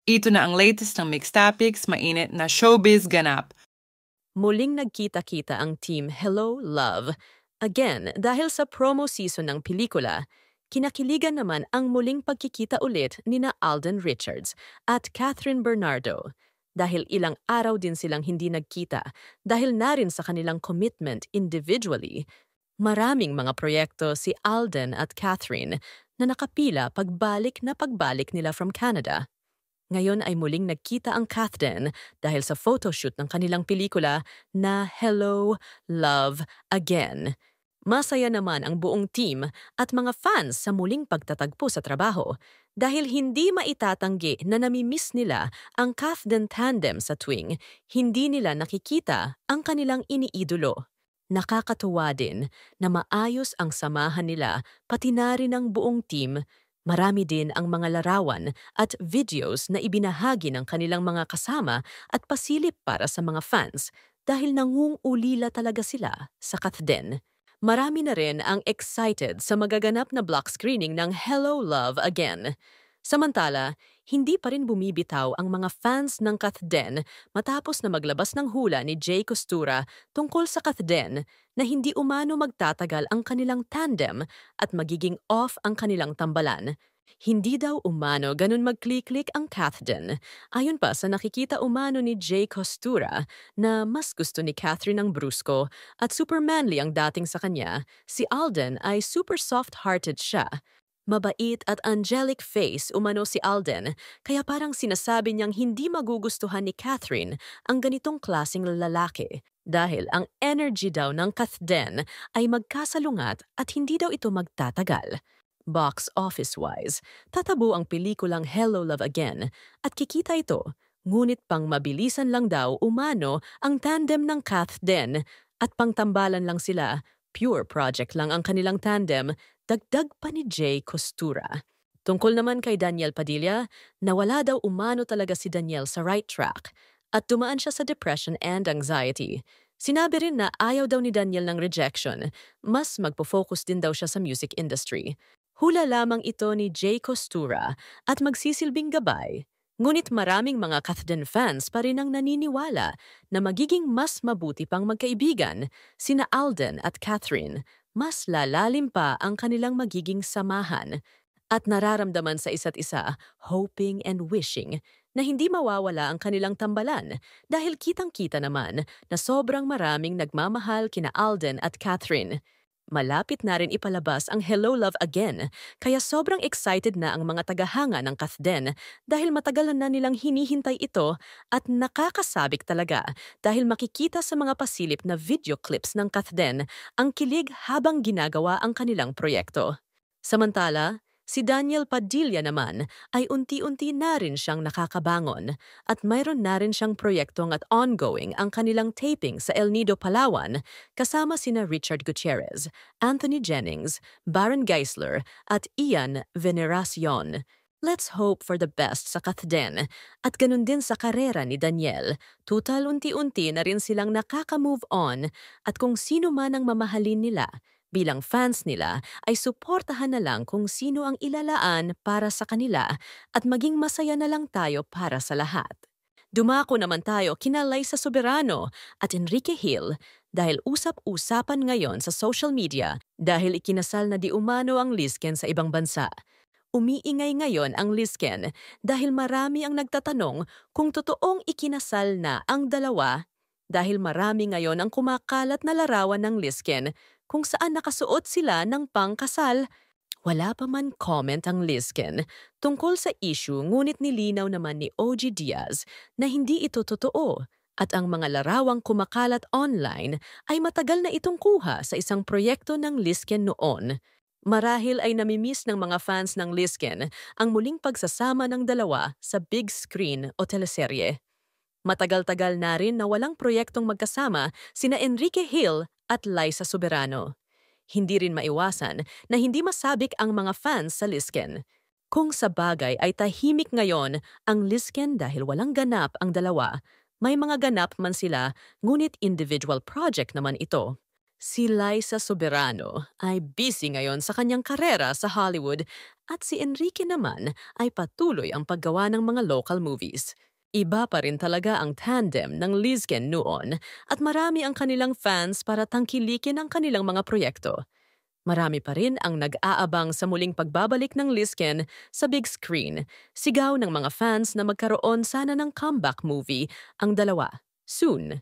Ito na ang latest ng Mixed Topics, mainit na showbiz ganap. Muling nagkita-kita ang team Hello, Love. Again, dahil sa promo season ng pelikula, kinakiligan naman ang muling pagkikita ulit nina Alden Richards at Catherine Bernardo. Dahil ilang araw din silang hindi nagkita dahil na rin sa kanilang commitment individually, maraming mga proyekto si Alden at Catherine na nakapila pagbalik nila from Canada. Ngayon ay muling nagkita ang Catherine dahil sa photoshoot ng kanilang pelikula na Hello, Love, Again. Masaya naman ang buong team at mga fans sa muling pagtatagpo sa trabaho dahil hindi maitatanggi na namimiss nila ang Catherine tandem sa tuwing hindi nila nakikita ang kanilang iniidolo. Nakakatuwa din na maayos ang samahan nila pati na rin ang buong team. Marami din ang mga larawan at videos na ibinahagi ng kanilang mga kasama at pasilip para sa mga fans dahil nangungulila talaga sila sa Catherine. Marami na rin ang excited sa magaganap na block screening ng Hello, Love, Again. Samantala, hindi pa rin bumibitaw ang mga fans ng Catherine matapos na maglabas ng hula ni Jay Costura tungkol sa Catherine na hindi umano magtatagal ang kanilang tandem at magiging off ang kanilang tambalan. Hindi daw umano ganun mag-click-click ang Catherine. Ayon pa sa nakikita umano ni Jay Costura na mas gusto ni Catherine ang brusko at super manly ang dating sa kanya, si Alden ay super soft-hearted siya. Mabait at angelic face umano si Alden, kaya parang sinasabi niyang hindi magugustuhan ni Catherine ang ganitong klaseng lalaki dahil ang energy daw ng Catherine ay magkasalungat at hindi daw ito magtatagal. Box office-wise, tatabo ang pelikulang Hello, Love, Again at kikita ito, ngunit pang mabilisan lang daw umano ang tandem ng Catherine at pangtambalan lang sila. Pure project lang ang kanilang tandem, dagdag pa ni Jay Costura. Tungkol naman kay Daniel Padilla, nawala daw umano talaga si Daniel sa right track at dumaan siya sa depression and anxiety. Sinabi rin na ayaw daw ni Daniel ng rejection, mas magpo-focus din daw siya sa music industry. Hula lamang ito ni Jay Costura at magsisilbing gabay. Ngunit maraming mga Catherine fans pa rin ang naniniwala na magiging mas mabuti pang magkaibigan sina Alden at Catherine. Mas lalalim pa ang kanilang magiging samahan at nararamdaman sa isa't isa, hoping and wishing na hindi mawawala ang kanilang tambalan dahil kitang-kita naman na sobrang maraming nagmamahal kina Alden at Catherine. Malapit na rin ipalabas ang Hello, Love, Again, kaya sobrang excited na ang mga tagahanga ng Catherine dahil matagal na nilang hinihintay ito at nakakasabik talaga dahil makikita sa mga pasilip na video clips ng Catherine ang kilig habang ginagawa ang kanilang proyekto. Samantala, si Daniel Padilla naman ay unti-unti na rin siyang nakakabangon at mayroon na rin siyang proyektong at ongoing ang kanilang taping sa El Nido, Palawan kasama sina Richard Gutierrez, Anthony Jennings, Baron Geisler at Ian Veneracion. Let's hope for the best sa Catherine at ganun din sa karera ni Daniel. Tutal unti-unti na rin silang nakaka-move on at kung sino man ang mamahalin nila, bilang fans nila ay suportahan na lang kung sino ang ilalaan para sa kanila at maging masaya na lang tayo para sa lahat. Dumako naman tayo kina Liza Soberano at Enrique Hill dahil usap-usapan ngayon sa social media dahil ikinasal na di umano ang Lizken sa ibang bansa. Umiingay ngayon ang Lizken dahil marami ang nagtatanong kung totoong ikinasal na ang dalawa dahil marami ngayon ang kumakalat na larawan ng Lizken kung saan nakasuot sila ng pangkasal. Wala pa man comment ang Lizken tungkol sa issue ngunit nilinaw naman ni OG Diaz na hindi ito totoo at ang mga larawang kumakalat online ay matagal na itong kuha sa isang proyekto ng Lizken noon. Marahil ay namimiss ng mga fans ng Lizken ang muling pagsasama ng dalawa sa big screen o teleserye. Matagal-tagal na rin na walang proyektong magkasama sina Enrique Hill at Liza Soberano. Hindi rin maiwasan na hindi masabik ang mga fans sa Lizken. Kung sa bagay ay tahimik ngayon ang Lizken dahil walang ganap ang dalawa, may mga ganap man sila ngunit individual project naman ito. Si Liza Soberano ay busy ngayon sa kanyang karera sa Hollywood At si Enrique naman ay patuloy ang paggawa ng mga local movies. Iba pa rin talaga ang tandem ng Lizken noon at marami ang kanilang fans para tangkilikin ang kanilang mga proyekto. Marami pa rin ang nag-aabang sa muling pagbabalik ng Lizken sa big screen. Sigaw ng mga fans na magkaroon sana ng comeback movie ang dalawa, soon.